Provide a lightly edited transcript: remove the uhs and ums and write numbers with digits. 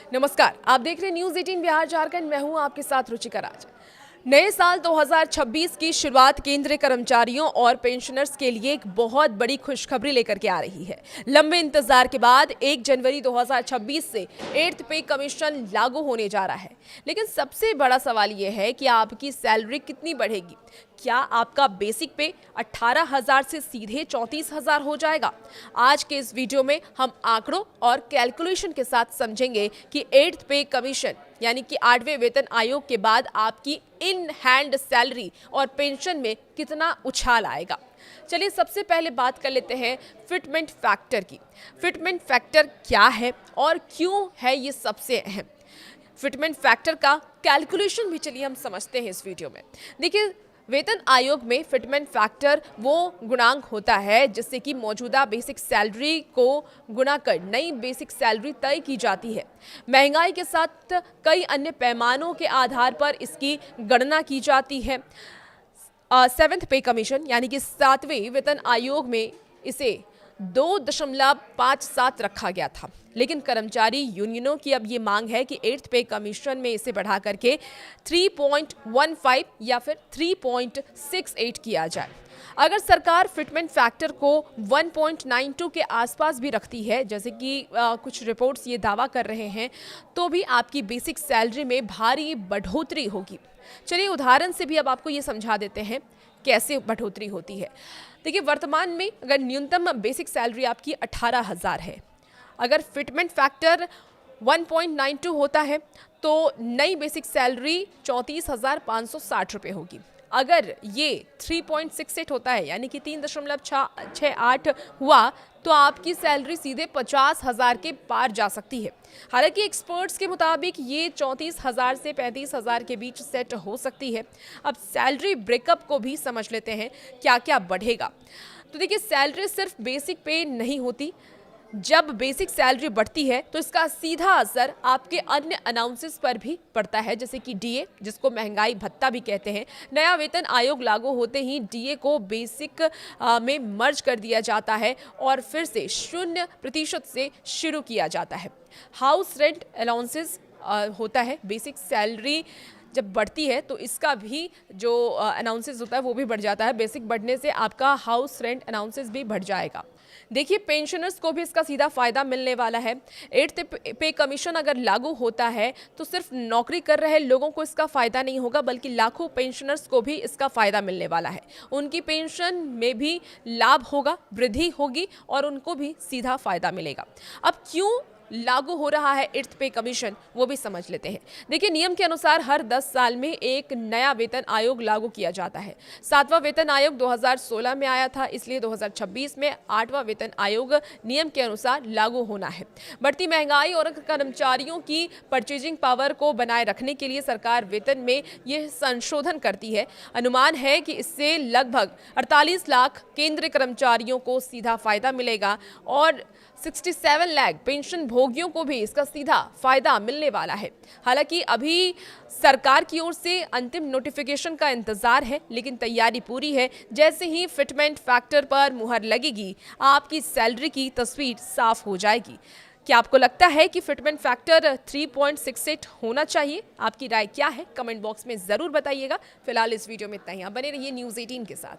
नमस्कार, आप देख रहे हैं न्यूज 18 बिहार झारखंड। मैं हूं आपके साथ रुचिका राज। नए साल 2026 की शुरुआत केंद्रीय कर्मचारियों और पेंशनर्स के लिए एक बहुत बड़ी खुशखबरी लेकर के आ रही है। लंबे इंतजार के बाद 1 जनवरी 2026 से 8th पे कमीशन लागू होने जा रहा है। लेकिन सबसे बड़ा सवाल यह है कि आपकी सैलरी कितनी बढ़ेगी। क्या आपका बेसिक पे 18,000 से सीधे 34,000 हो जाएगा? आज के इस वीडियो में हम आंकड़ों और कैलकुलेशन के साथ समझेंगे कि 8th पे कमीशन यानी कि 8वें वेतन आयोग के बाद आपकी इन हैंड सैलरी और पेंशन में कितना उछाल आएगा। चलिए सबसे पहले बात कर लेते हैं फिटमेंट फैक्टर की। फिटमेंट फैक्टर क्या है और क्यों है ये सबसे अहम। फिटमेंट फैक्टर का कैलकुलेशन भी चलिए हम समझते हैं इस वीडियो में। देखिए, वेतन आयोग में फिटमेंट फैक्टर वो गुणांक होता है जिससे कि मौजूदा बेसिक सैलरी को गुणा कर नई बेसिक सैलरी तय की जाती है। महंगाई के साथ कई अन्य पैमानों के आधार पर इसकी गणना की जाती है। 7th पे कमीशन यानी कि 7वें वेतन आयोग में इसे 2.57 रखा गया था, लेकिन कर्मचारी यूनियनों की अब ये मांग है कि 8th पे कमीशन में इसे बढ़ा करके 3.15 या फिर 3.68 किया जाए। अगर सरकार फिटमेंट फैक्टर को 1.92 के आसपास भी रखती है, जैसे कि कुछ रिपोर्ट्स ये दावा कर रहे हैं, तो भी आपकी बेसिक सैलरी में भारी बढ़ोतरी होगी। चलिए उदाहरण से भी अब आपको ये समझा देते हैं कैसे बढ़ोतरी होती है। देखिए, वर्तमान में अगर न्यूनतम बेसिक सैलरी आपकी 18,000 है, अगर फिटमेंट फैक्टर 1.92 होता है तो नई बेसिक सैलरी 34,560 रुपये होगी। अगर ये 3.68 होता है यानी कि 3.68 हुआ तो आपकी सैलरी सीधे 50,000 के पार जा सकती है। हालांकि एक्सपर्ट्स के मुताबिक ये 34,000 से 35,000 के बीच सेट हो सकती है। अब सैलरी ब्रेकअप को भी समझ लेते हैं क्या क्या बढ़ेगा। तो देखिए, सैलरी सिर्फ बेसिक पे नहीं होती। जब बेसिक सैलरी बढ़ती है तो इसका सीधा असर आपके अन्य अनाउंसेस पर भी पड़ता है, जैसे कि डीए, जिसको महंगाई भत्ता भी कहते हैं। नया वेतन आयोग लागू होते ही डीए को बेसिक में मर्ज कर दिया जाता है और फिर से 0% से शुरू किया जाता है। हाउस रेंट अलाउंसेस होता है। बेसिक सैलरी जब बढ़ती है तो इसका भी जो अनाउंसेस होता है वो भी बढ़ जाता है। बेसिक बढ़ने से आपका हाउस रेंट अनाउंसेस भी बढ़ जाएगा। देखिए, पेंशनर्स को भी इसका सीधा फायदा मिलने वाला है। 8th पे कमीशन अगर लागू होता है तो सिर्फ नौकरी कर रहे लोगों को इसका फायदा नहीं होगा, बल्कि लाखों पेंशनर्स को भी इसका फायदा मिलने वाला है। उनकी पेंशन में भी लाभ होगा, वृद्धि होगी और उनको भी सीधा फायदा मिलेगा। अब क्यों लागू हो रहा है 8th पे कमीशन, वो भी समझ लेते हैं। देखिए, नियम के अनुसार हर 10 साल में एक नया वेतन आयोग लागू किया जाता है। 7वां वेतन आयोग 2016 में आया था, इसलिए 2026 में 8वां वेतन आयोग नियम के अनुसार लागू होना है। बढ़ती महंगाई और कर्मचारियों की परचेजिंग पावर को बनाए रखने के लिए सरकार वेतन में यह संशोधन करती है। अनुमान है कि इससे लगभग 48 लाख केंद्रीय कर्मचारियों को सीधा फायदा मिलेगा और 67 लाख पेंशन भोगियों को भी इसका सीधा फायदा मिलने वाला है। हालांकि अभी सरकार की ओर से अंतिम नोटिफिकेशन का इंतजार है, लेकिन तैयारी पूरी है। जैसे ही फिटमेंट फैक्टर पर मुहर लगेगी, आपकी सैलरी की तस्वीर साफ हो जाएगी। क्या आपको लगता है कि फिटमेंट फैक्टर 3.68 होना चाहिए? आपकी राय क्या है? कमेंट बॉक्स में जरूर बताइएगा। फिलहाल इस वीडियो में इतना ही। आप बने रहिए न्यूज 18 के साथ।